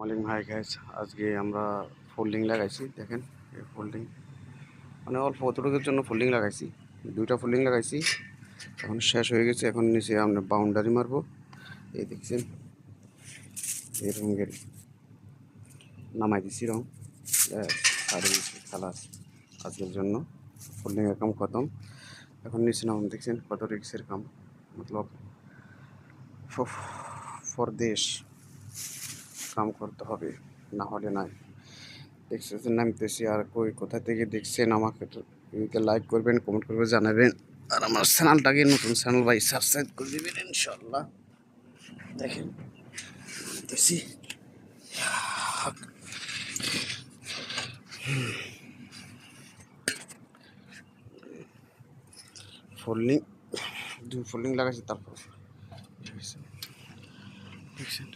Morning hi guys, আজকে আমরা folding লাগাইছি। দেখেন এই ফোল্ডিং মানে অল্প অতটুকুর জন্য ফোল্ডিং লাগাইছি, দুইটা ফোল্ডিং লাগাইছি। এখন শেষ হয়ে গেছে। এখন নিচে আমরা বাউন্ডারি মারবো। এই দেখছেন এই রঙের নামাই দিছি রং। সাড়ে দিচ্ছি খালাস আজকের জন্য। ফোল্ডিংয়ের কাম খতম। এখন নিচে নাম দেখছেন কত রিক্সের কাম, মতলব ফরদেশ কাম করতে হবে, না হলে নাই। দেখতেছেন নামতেছি, আর কই কোথা থেকে দেখছেন আমাকে লাইক করবেন, কমেন্ট করবেন, জানাবেন। আর আমার চ্যানেলটাকে নতুন চ্যানেল ভাই সাবস্ক্রাইব করে দেবেন ইনশাল্লাহ। দেখেন নামতেছি ফোল্ডিং, দুই ফোল্ডিং লাগাইছি। তারপর দেখছেন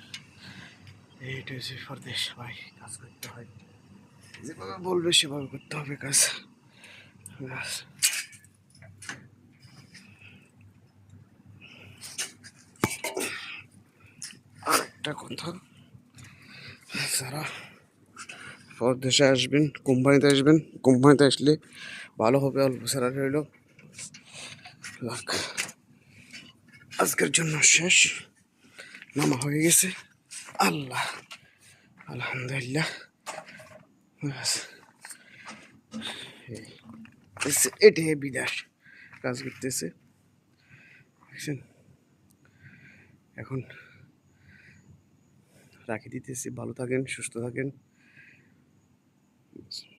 এইটা হচ্ছে ফরদেশ ভাই, কাজ করতে হয় যেভাবে বলবে সেভাবে করতে হবে কাজ। আর একটা কথা, যারা পরদেশে আসবেন, কোম্পানিতে আসবেন, কোম্পানিতে আসলে ভালো হবে, অল্প স্যালারি হইল লাখ। আজকের জন্য শেষ, নামা হয়ে গেছে। আল্লাহ আলহামদুলিল্লাহ। এটাই বিদেশ কাজ করতেছে, দেখছেন। এখন রাখি দিতেছি, ভালো থাকেন, সুস্থ থাকেন।